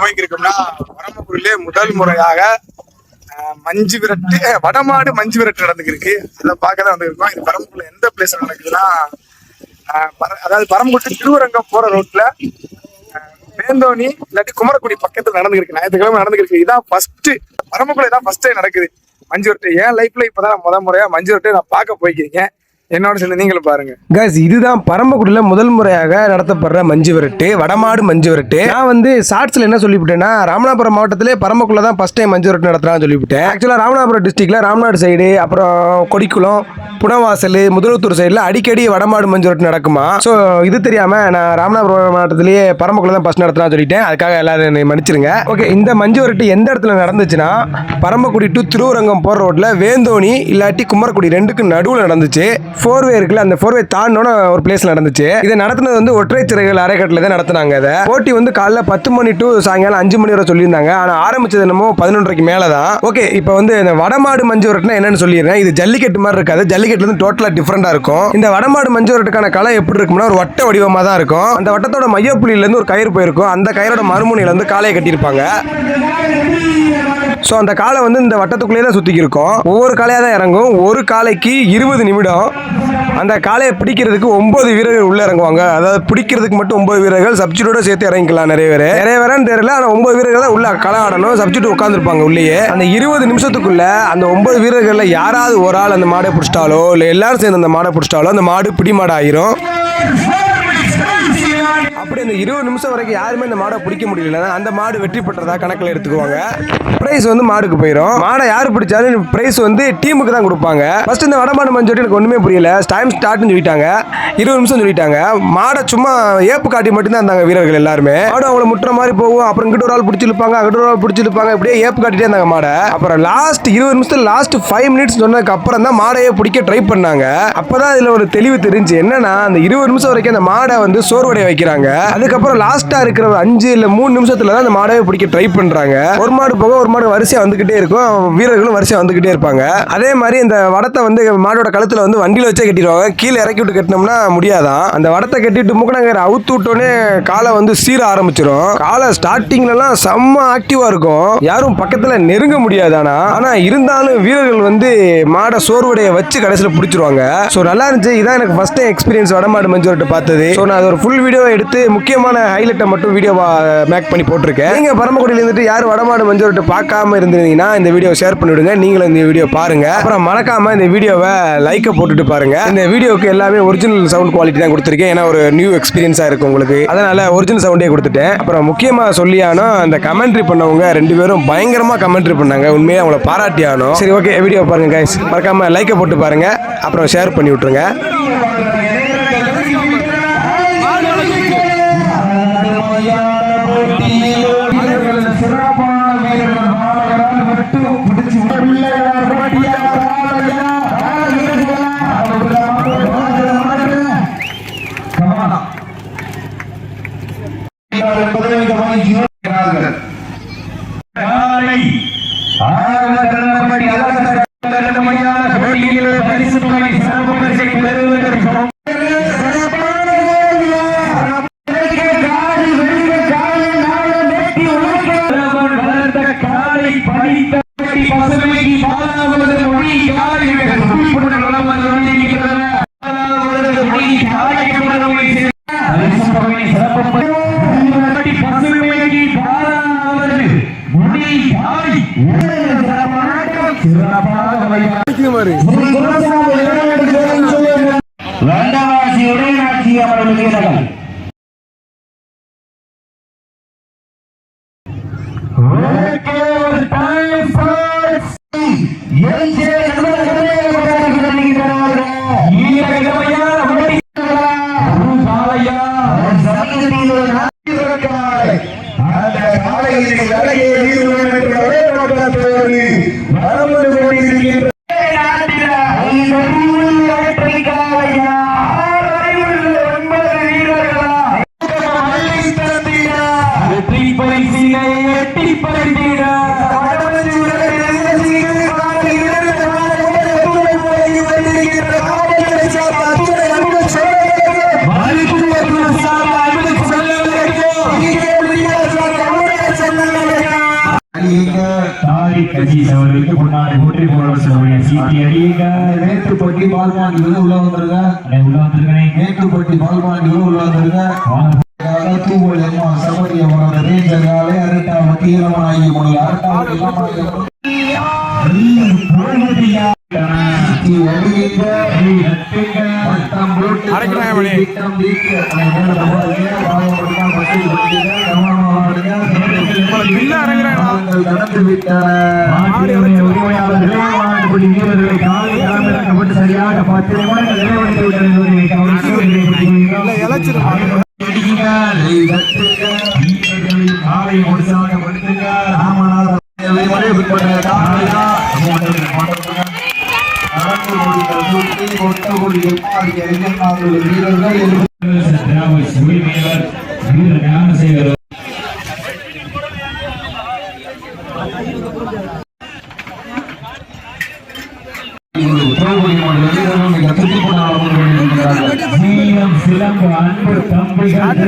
போய்க்கிருக்கோம்னா பரமக்குடியிலே முதல் முறையாக மஞ்சு விரட்டு வடமாடு மஞ்சு விரட்டு நடந்துருக்கு. அதை பார்க்க தான் வந்திருக்கோம். இது பரமக்குடியில எந்த பிளேஸ்ல நடக்குதுன்னா அதாவது பரமக்குடி திருவரங்கம் போற ரோட்ல வேந்தோனி இல்லாட்டி குமரக்குடி பக்கத்துல நடந்துருக்கு. ஞாயிற்றுக்கிழமை நடந்துருக்கு. இதான் ஃபர்ஸ்ட் பரமக்குடி தான் ஃபர்ஸ்ட் டைம் நடக்குது மஞ்சு விரட்டு. என் லைஃப்ல இப்பதான் முதல் முறையா மஞ்சு விரட்டு நான் பார்க்க போய்க்கிறேன். என்னோட சேர்ந்து நீங்களும் பாருங்க கைஸ். இதுதான் பரமக்குடியில முதல் முறையாக நடத்தப்படுற மஞ்சு விரட்டு, வடமாடு மஞ்சு விரட்டு. நான் வந்து ஷார்ட்ஸ்ல என்ன சொல்லிவிட்டேன்னா ராமநாதபுரம் மாவட்டத்திலே பரமக்குடியில தான் ஃபர்ஸ்ட் டைம் மஞ்சு விரட்டு நடத்துறான்னு சொல்லிவிட்டேன். ஆக்சுவலா ராமநாதபுரம் டிஸ்ட்ரிக்ட்ல ராமநாடு சைடு, அப்புறம் கொடிக்குளம், புனவாசல், முதலத்தூர் சைடுல அடிக்கடி வடமாடு மஞ்சு விரட்டு நடக்குமா. ஸோ இது தெரியாம நான் ராமநாதபுரம் மாவட்டத்திலேயே பரமக்குடியில தான் ஃபர்ஸ்ட் நடத்துறான்னு சொல்லிட்டேன். அதுக்காக எல்லாரும் மன்னிச்சிருங்க. ஓகே, இந்த மஞ்சு விரட்டு எந்த இடத்துல நடந்துச்சுன்னா பரமக்குடி டு திருவரங்கம் போற ரோட்ல வேந்தோனி இல்லாட்டி குமரக்குடி ரெண்டுக்கு நடுவில் நடந்துச்சு. 4வே இருக்குல்ல, அந்த 4வே தாண்டோன்னு ஒரு பிளேஸ்ல நடந்துச்சு. இதை நடத்தினது வந்து ஒற்றை சிறைகள் அரைக்கட்டில தான் நடத்தினாங்க. இதை போட்டி வந்து காலைல 10 மணி டு சாயங்காலம் 5 மணி வரை சொல்லியிருந்தாங்க. ஆனா ஆரம்பிச்சது என்னமோ 11:30க்கு மேலதான். ஓகே, இப்போ வந்து இந்த வடமாடு மஞ்சு விரட்டுனா என்னன்னு சொல்லிடுறேன். இது ஜல்லிக்கட்டு மாதிரி இருக்காது. ஜல்லிக்கட்டுல இருந்து டோட்டலா டிஃபரெண்டா இருக்கும். இந்த வடமாடு மஞ்சு விரட்டுக்கான கலை எப்படி இருக்கும்னா ஒரு வட்ட வடிவமா தான் இருக்கும். அந்த வட்டத்தோட மையப்புள்ளியில இருந்து ஒரு கயிறு போயிருக்கும். அந்த கயிறோட மறுமுனையில இருந்து காலையை கட்டியிருப்பாங்க. ஸோ அந்த காலை வந்து இந்த வட்டத்துக்குள்ளேயே தான் சுற்றி இருக்கும். ஒவ்வொரு காலையாக தான் இறங்கும். ஒரு காலைக்கு 20 நிமிடம். அந்த காலையை பிடிக்கிறதுக்கு 9 வீரர்கள் உள்ள இறங்குவாங்க. அதாவது பிடிக்கிறதுக்கு மட்டும் 9 வீரர்கள், சப்ஸ்டியூட்டோட சேர்த்து இறங்கிக்கலாம். நிறைய பேரான்னு தெரியல, ஆனால் 9 வீரர்கள் தான் உள்ள களை ஆடணும். சப்ஸ்டியூட் உட்காந்துருப்பாங்க உள்ளேயே. அந்த 20 நிமிஷத்துக்குள்ள அந்த 9 வீரர்கள்ல யாராவது ஒரு ஆள் அந்த மாடை பிடிச்சிட்டாலோ இல்லை எல்லாரும் சேர்ந்து அந்த மாடை பிடிச்சிட்டாலோ அந்த மாடு பிடி மாடு ஆயிரும். அப்படி அந்த 20 நிமிஷம் வரைக்கும் யாருமே அந்த மாடை பிடிக்க முடியல, அந்த மாடு வெற்றி பெற்றதா கணக்கில் எடுத்துக்குவாங்க. பிரைஸ் வந்து மாடுக்கு போயிடும். மாடை யாரு பிடிச்சாலும் பிரைஸ் வந்து டீமுக்கு தான் கொடுப்பாங்க. ஃபர்ஸ்ட் இந்த வடமாடு மஞ்சு எனக்கு ஒண்ணுமே புரியல. டைம் ஸ்டார்ட்னு சொல்லிட்டாங்க, 20 நிமிஷம் சொல்லிட்டாங்க. மாடை சும்மா ஏப்பு காட்டி மட்டும்தான் இருந்தாங்க வீரர்கள் எல்லாருமே. மாடு அவங்கள முட்டுற மாதிரி போகும். அப்புறம் இங்கிட்ட ஒரு ஆள் பிடிச்சிருப்பாங்க, அங்கிட்ட ஒரு ஆள் பிடிச்சிருப்பாங்க. இப்படியே ஏப்பு காட்டிட்டே இருந்தாங்க மாடை. அப்புறம் லாஸ்ட் 20 நிமிஷத்துல லாஸ்ட் 5 மினிட்ஸ் சொன்னதுக்கு அப்புறம் தான் மாடையை பிடிக்க ட்ரை பண்ணாங்க. அப்பதான் இதுல ஒரு தெளிவு தெரிஞ்சு என்னன்னா அந்த 20 நிமிஷம் வரைக்கும் அந்த மாடை வந்து சோர்வடைய வைக்கிறாங்க. அதுக்கப்புறம் லாஸ்டா இருக்கிற 5 இல்ல 3 நிமிஷத்துல தான் அந்த மாடை பிடிக்க ட்ரை பண்றாங்க. ஒரு மாடு போக ஒரு மாடு வரிசையா வந்துகிட்டே இருக்கும். வீரர்களும் வரிசையா வந்துகிட்டே இருப்பாங்க. அதே மாதிரி இந்த வடத்தை வந்து மாடோட கழுத்துல வந்து வண்டியில வச்சே கட்டிடுவாங்க. கீழே இறக்கி விட்டு கட்டினோம்னா முடியாதான். அந்த வடத்தை கட்டிட்டு முக்கணங்கரை அவுத்து விட்டோன்னே காலை வந்து சீர ஆரம்பிச்சிடும். காலை ஸ்டார்டிங்ல எல்லாம் செம்ம ஆக்டிவா இருக்கும். யாரும் பக்கத்துல நெருங்க முடியாது. ஆனா இருந்தாலும் வீரர்கள் வந்து மாடை சோர்வடைய வச்சு கடைசியில் பிடிச்சிருவாங்க. ஸோ நல்லா இருந்துச்சு. இதான் எனக்கு ஃபர்ஸ்ட் டைம் எக்ஸ்பீரியன்ஸ் வடமாடு மஞ்சு விரட்டு பார்த்தது. ஸோ நான் ஒரு ஃபுல் வீடியோ எடுத்து முக்கியமான ஹைலைட்டை மட்டும் வீடியோவா மேக் பண்ணி போட்டிருக்கேன். நீங்க பரமக்குடியில இருந்துட்டு யாரும் வடமாடு மஞ்சு விரட்டு பார்க்காம இருந்தீங்கன்னா இந்த வீடியோ ஷேர் பண்ணிவிடுங்க. நீங்களும் இந்த வீடியோ பாருங்க. அப்புறம் மறக்காம இந்த வீடியோவை லைக்கை போட்டுட்டு பாருங்க. இந்த வீடியோக்கு எல்லாமே ஒரிஜினல் சவுண்ட் குவாலிட்டி தான் கொடுத்துருக்கேன். ஏன்னா ஒரு நியூ எக்ஸ்பீரியன்ஸா இருக்கு உங்களுக்கு. அதனால ஒரிஜினல் சவுண்டே கொடுத்துட்டேன். அப்புறம் முக்கியமா சொல்லியானோ அந்த கமெண்ட்ரி பண்ணவங்க 2 பேரும் பயங்கரமா கமெண்ட்ரி பண்ணாங்க. உண்மையா அவங்கள பாராட்டி ஆனோம். சரி, ஓகே, வீடியோ பாருங்க கைஸ். மறக்காம லைக்கை போட்டு பாருங்க. அப்புறம் ஷேர் பண்ணி விட்டுருங்க. அடியுங்க. தாரிக் அஜீஸ் அவர்களுக்கு முன்னாடி ஊற்றி போட சொல்லுங்க. சீட்டி அடியுங்க. மேட்டுப்பட்டி பால்மாண்டி உள்ள வந்துருங்க. உள்ள வந்துருக்கேன். மேட்டுப்பட்டி பால்மாண்டி உள்ள வந்துருங்க. தூவல் எம்மா சபரிய வரது ஜகாலே அரட்டாவட்டி இளமனாகி முடி அரட்டாவட்டி இளமனாகி நடந்து விட்டனர். வீரர்களை காலை களமிறக்கப்பட்டு சரியாக 10 நிமிடங்கள் நிறைவடைந்து விட்டனர். காலை முடிச்சாக படுத்துங்க. ராமநாதன் வீரர் ஞானசேகர் சிலம்பு அன்பு தம்பிகள்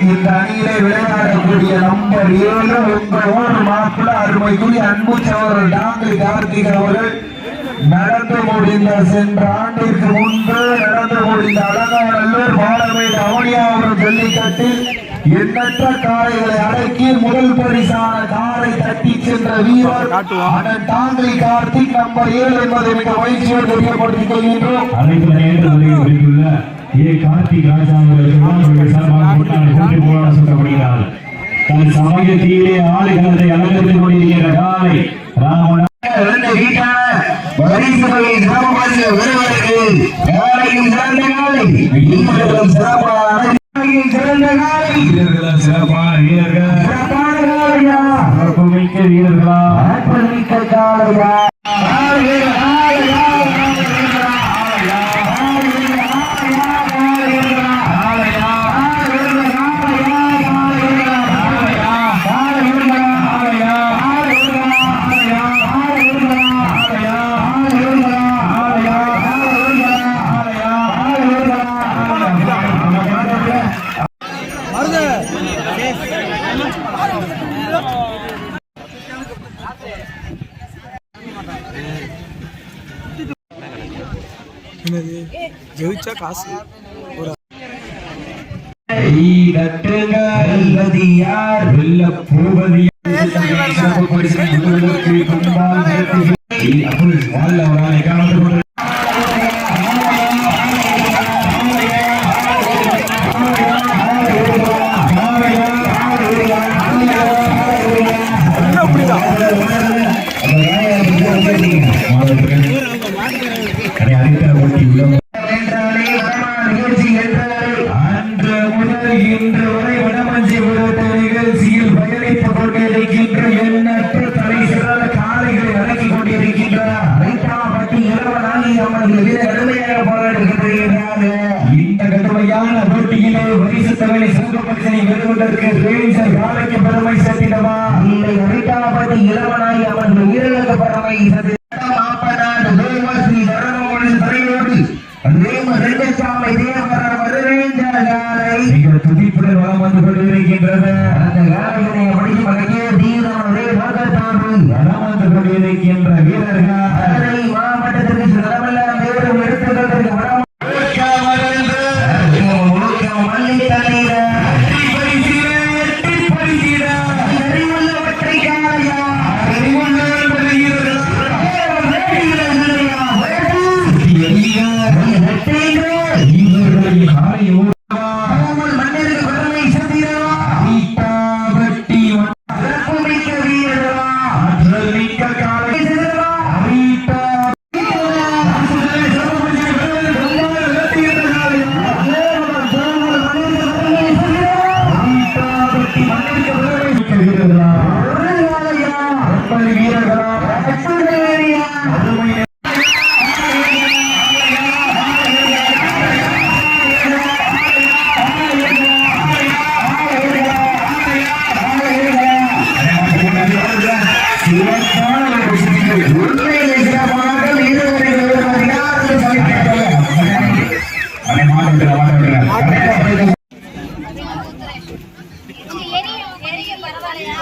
இந்த அணியிலே விளையாடக்கூடிய நம்பர் 7 உங்கள் ஊர் மாப்பிள்ள அருமைக்குரிய அன்பு சகோதரர் டாக்டர் கார்த்திகன் அவர்கள் நடந்து முடிந்த சென்ற ஆண்டிற்கு முன்பு நடந்து முடிந்த அலங்காநல்லூர் மாடமேடு அவனியாபுரம் ஜல்லிக்கட்டில் எண்ணற்ற காளைகளை அடக்கி முதல் பரிசான காரை தட்டி சென்ற வீரர் அண்ணன் டாங்கை கார்த்திக் நம்பர் 7 என்பதை மிக மகிழ்ச்சியோடு தெரியப்படுத்திக் கொள்கின்றோம். கார்த்திக் ராஜா சொல்லப்படுகிறார். தன் சமயத்திலே ஆளுகளத்தை அலங்கரித்துக் கொண்டிருக்கிற காலை ராமன் சிறப்பான வீரர்கள் மிக்க வீரர்களா ஜெயிச்சா காசு இன்று வரை வடமஞ்சிபுரத்து நிகழ்ச்சியில் பயணித்துக் கொண்டிருக்கின்ற எண்ணற்ற தலை சிறந்த காளைகளை அடக்கிக் கொண்டிருக்கின்றனர். கடுமையாக போராடுகின்றனர். இந்த கடுமையான போட்டியிலே பரிசு தொகை சிறப்பு பரிசனை பெறுவதற்கு ரேஞ்சர் காலைக்கு பெருமை சேர்த்திடவா இல்லை அரைட்டாபதி இளவனாய் அவர்கள் வீரர்களுக்கு பெருமை சேர்த்து துதிப்புடன் வளம் வந்து கொண்டிருக்கின்றது. அந்த காலையினை படிக்கும் வகையில் தீவிரமாக வளம் வந்து கொண்டிருக்கின்ற வீரர்கள் மாவட்டத்திற்கு சிறமெல்லாம் வேறு எடுத்துக்கொண்டிருக்க எரிய பரவாயில்லையா